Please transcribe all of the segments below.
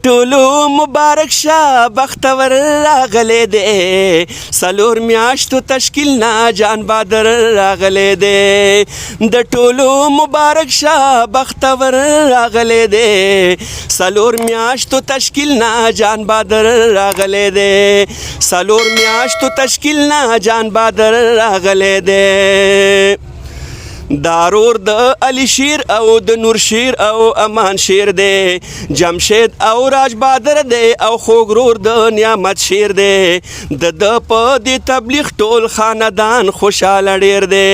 ټولو مبارک شه بختور راغلی دی څلور میاشتو تشکیل نه جان بادر راغلی دی د ټولو مبارک شه بختور راغلی دی څلور میاشتو تشکیل نه جان بادر راغلی دی څلور میاشتو تشکیل نه جان بادر راغلی دی دارور د علی شیر او د نور شیر او امان شیر دی جمشید او راج بادر دی او خوګرور د نعمت شیر دی د په دې تبلیغ ټول خاندان خوشاله ډیر دی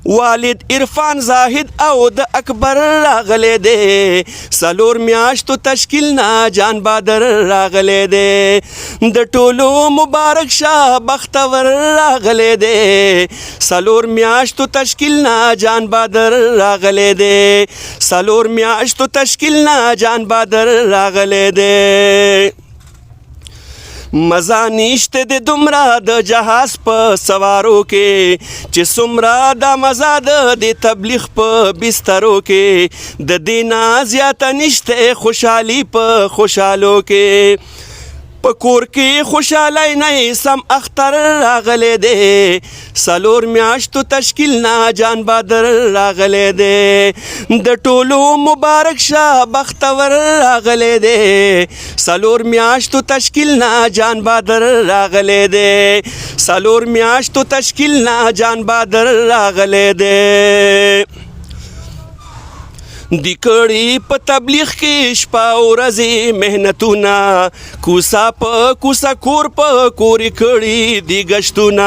والد عرفان زاهد او د اکبر راغلی دی څلور میاشتو تشکیل نه جان بادر راغلی دی د ټولو مبارک شه بختور راغلی دی څلور میاشتو تشکیل نه جان بادر راغلی دی څلور میاشتو تشکیل نه جان بادر راغلی دی مزه نشته د دومره د جهاز په سوارو کې چې څومره د مزه د تبلیغ په بسترو کې د دې نه زیاته نشته خوشحالي په خوشحالو کې په کور کې خوشحالی نه سم اختر راغلی دی څلور میاشتو تشکیل نه جان بادر راغلی دی د ټولو مبارک شه بختور راغلی دی څلور میاشتو تشکیل نه جان بادر راغلی دی څلور میاشتو تشکیل نه جان بادر راغلی دی دی کړي په تبلیغ کې شپه او ورځې محنتونه کوسه په کوسه کور په کورې کړي دی ګشتونه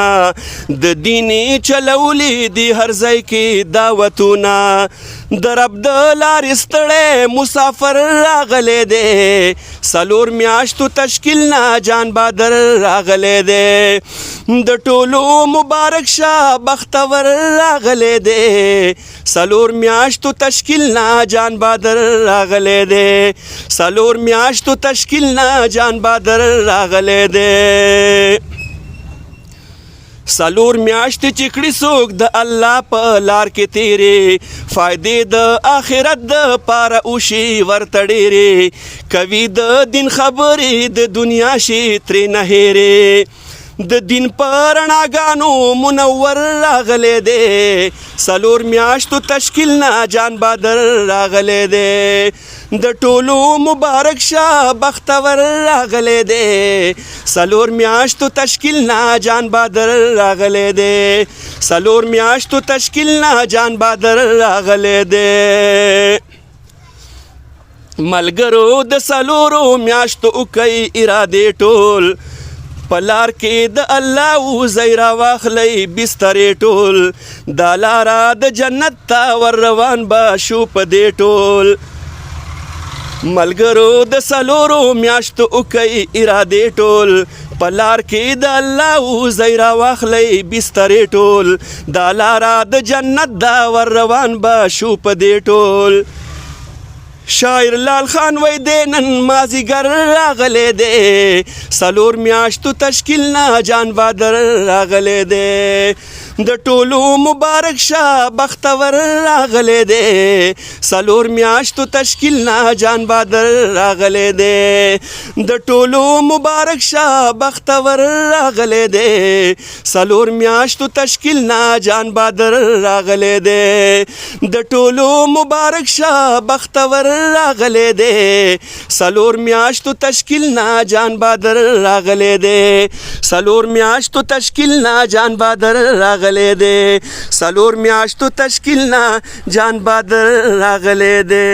د دیني چلولي دی هر ځای کې دعوتونه د رب د لارې ستړی مسافر راغلی دی څلور میاشتو تشکیل نه جان بادر راغلی دی د ټولو مبارک شه بختور راغلی دی څلور میاشتو تشکیل نه جان بادر راغلی دی څلور میاشتو تشکیل نه جان بادر راغلی دی څلور میاشتې چې کړي څوک د الله په لار کې تیرې فایدې د آخرت د پاره اوشي ورته ډېرې کوي د دین خبرې د دنیا شي ترې نه هېرې د دین په رڼاګانو منور راغلی دی څلور میاشتو تشکیل نه جان بادر راغلی دی د ټولو مبارک شه بختور راغلی دی څلور میاشتو تشکیل نه جان بادر راغلی دی څلور میاشتو تشکیل نه جان بادر راغلی دی ملګرو د څلورو میاشتو کوي ارادې ټول پلار کې د الله وزي راواخلی بسترې ټول دا لاره د جنت ته ور روان به شو په دې ټول ملګرو د څلورو میاشتو کوي ارادې ټول پلار کې د الله وزي راواخلی بسترې ټول دا لاره د جنت دا ور روان به شو په دې ټول شاعر لال خان وای دی نن مازیګر راغلی دی څلور میاشتو تشکیل نه جان بادر راغلی دی د ټولو مبارک شه بختور راغلی دی څلور میاشتو تشکیل نه جان بادر راغلی دی د ټولو مبارک شه بختور راغلی دی څلور میاشتو تشکیل نه جان بادر راغلی دی د ټولو مبارک شه بختور راغلی دی څلور میاشتو تشکیل نه جان بادر راغلی دی څلور میاشتو تشکیل نه جان بادر راغلی دی څلور میاشتو تشکیل نه جان بادر راغلی دی